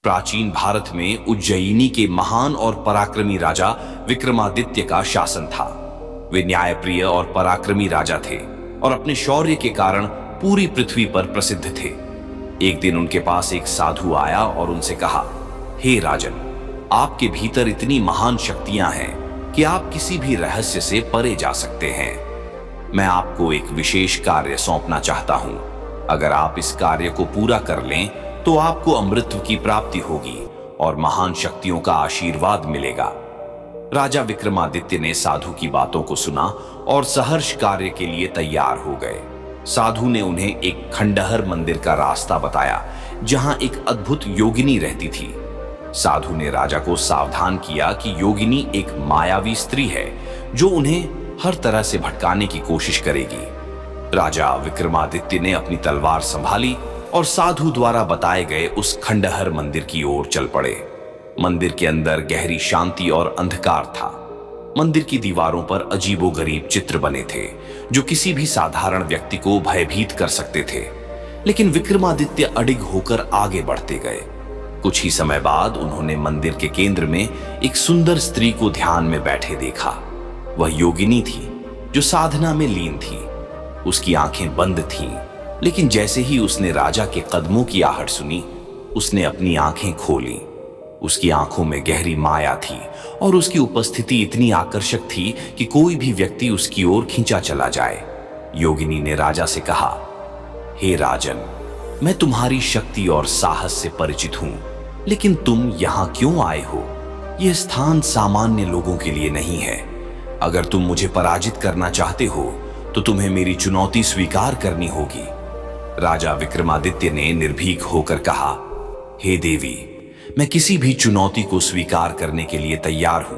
प्राचीन भारत में उज्जयिनी के महान और पराक्रमी राजा विक्रमादित्य का शासन था। वे न्यायप्रिय और पराक्रमी राजा थे और अपने शौर्य के कारण पूरी पृथ्वी पर प्रसिद्ध थे। एक दिन उनके पास एक साधु आया और उनसे कहा, हे राजन, आपके भीतर इतनी महान शक्तियां हैं कि आप किसी भी रहस्य से परे जा सकते हैं। मैं आपको एक विशेष कार्य सौंपना चाहता हूं। अगर आप इस कार्य को पूरा कर लें तो आपको अमृत की प्राप्ति होगी और महान शक्तियों का आशीर्वाद मिलेगा। राजा विक्रमादित्य ने साधु की बातों को सुना और सहर्ष कार्य के लिए तैयार हो गए। साधु ने उन्हें एक खंडहर मंदिर का रास्ता बताया जहां एक अद्भुत योगिनी रहती थी। साधु ने राजा को सावधान किया कि योगिनी एक मायावी स्त्री है जो उन्हें हर तरह से भटकाने की कोशिश करेगी। राजा विक्रमादित्य ने अपनी तलवार संभाली और साधु द्वारा बताए गए उस खंडहर मंदिर की ओर चल पड़े। मंदिर के अंदर गहरी शांति और अंधकार था। मंदिर की दीवारों पर अजीबोगरीब चित्र बने थे जो किसी भी साधारण व्यक्ति को भयभीत कर सकते थे। लेकिन विक्रमादित्य अडिग होकर आगे बढ़ते गए। कुछ ही समय बाद उन्होंने मंदिर के केंद्र में एक सुंदर स्त्री को ध्यान में बैठे देखा। वह योगिनी थी जो साधना में लीन थी। उसकी आंखें बंद थीं, लेकिन जैसे ही उसने राजा के कदमों की आहट सुनी, उसने अपनी आंखें खोली। उसकी आंखों में गहरी माया थी और उसकी उपस्थिति इतनी आकर्षक थी कि कोई भी व्यक्ति उसकी ओर खींचा चला जाए। योगिनी ने राजा से कहा, हे राजन, मैं तुम्हारी शक्ति और साहस से परिचित हूं, लेकिन तुम यहां क्यों आए हो? यह स्थान सामान्य लोगों के लिए नहीं है। अगर तुम मुझे पराजित करना चाहते हो तो तुम्हें मेरी चुनौती स्वीकार करनी होगी। राजा विक्रमादित्य ने निर्भीक होकर कहा, हे देवी, मैं किसी भी चुनौती को स्वीकार करने के लिए तैयार हूं।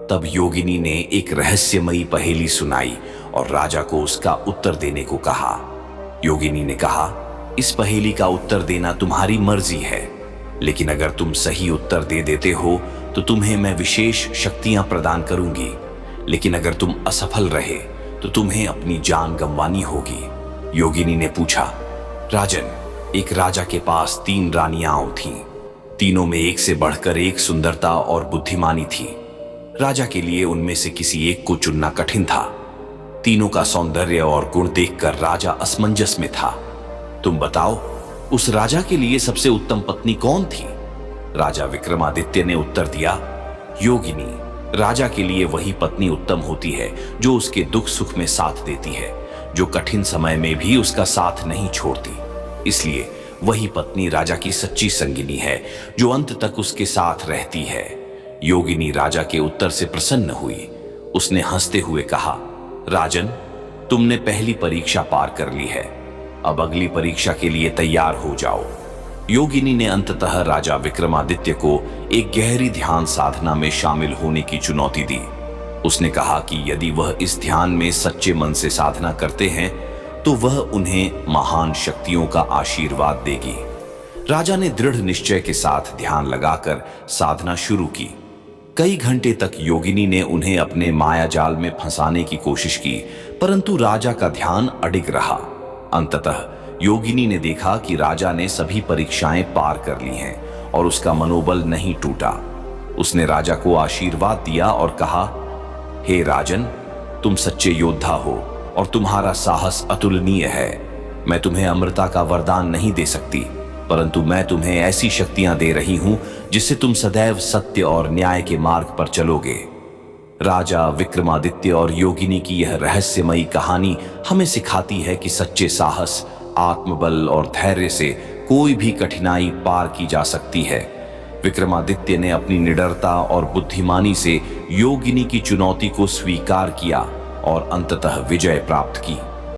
तब योगिनी ने एक रहस्यमयी पहेली सुनाई और राजा को उसका उत्तर देने को कहा। योगिनी ने कहा, इस पहेली का उत्तर देना तुम्हारी मर्जी है, लेकिन अगर तुम सही उत्तर दे देते हो तो तुम्हें मैं विशेष शक्तियां प्रदान करूंगी, लेकिन अगर तुम असफल रहे तो तुम्हें अपनी जान गंवानी होगी। योगिनी ने पूछा, राजन, एक राजा के पास 3 रानियां थीं। तीनों में एक से बढ़कर एक सुंदरता और बुद्धिमानी थी। राजा के लिए उनमें से किसी एक को चुनना कठिन था। तीनों का सौंदर्य और गुण देखकर राजा असमंजस में था। तुम बताओ, उस राजा के लिए सबसे उत्तम पत्नी कौन थी? राजा विक्रमादित्य ने उत्तर दिया, योगिनी। राजा के लिए वही पत्नी उत्तम होती है जो उसके दुख सुख में साथ देती है, जो कठिन समय में भी उसका साथ नहीं छोड़ती। इसलिए वही पत्नी राजा की सच्ची संगिनी है जो अंत तक उसके साथ रहती है। योगिनी राजा के उत्तर से प्रसन्न हुई। उसने हंसते हुए कहा, राजन, तुमने पहली परीक्षा पार कर ली है। अब अगली परीक्षा के लिए तैयार हो जाओ। योगिनी ने अंततः राजा विक्रमादित्य को एक गहरी ध्यान साधना में शामिल होने की चुनौती दी। उसने कहा कि यदि वह इस ध्यान में सच्चे मन से साधना करते हैं तो वह उन्हें महान शक्तियों का आशीर्वाद देगी। राजा ने दृढ़ निश्चय के साथ ध्यान लगाकर साधना शुरू की। कई घंटे तक योगिनी ने उन्हें अपने माया जाल में फंसाने की कोशिश की, परंतु राजा का ध्यान अडिग रहा। अंततः योगिनी ने देखा कि राजा ने सभी परीक्षाएं पार कर ली हैं और उसका मनोबल नहीं टूटा। उसने राजा को आशीर्वाद दिया और कहा, हे राजन, तुम सच्चे योद्धा हो और तुम्हारा साहस अतुलनीय है। मैं तुम्हें अमृता का वरदान नहीं दे सकती, परंतु मैं तुम्हें ऐसी शक्तियां दे रही हूं जिससे तुम सदैव सत्य और न्याय के मार्ग पर चलोगे। राजा विक्रमादित्य और योगिनी की यह रहस्यमयी कहानी हमें सिखाती है कि सच्चे साहस, आत्मबल और धैर्य से कोई भी कठिनाई पार की जा सकती है। विक्रमादित्य ने अपनी निडरता और बुद्धिमानी से योगिनी की चुनौती को स्वीकार किया और अंततः विजय प्राप्त की।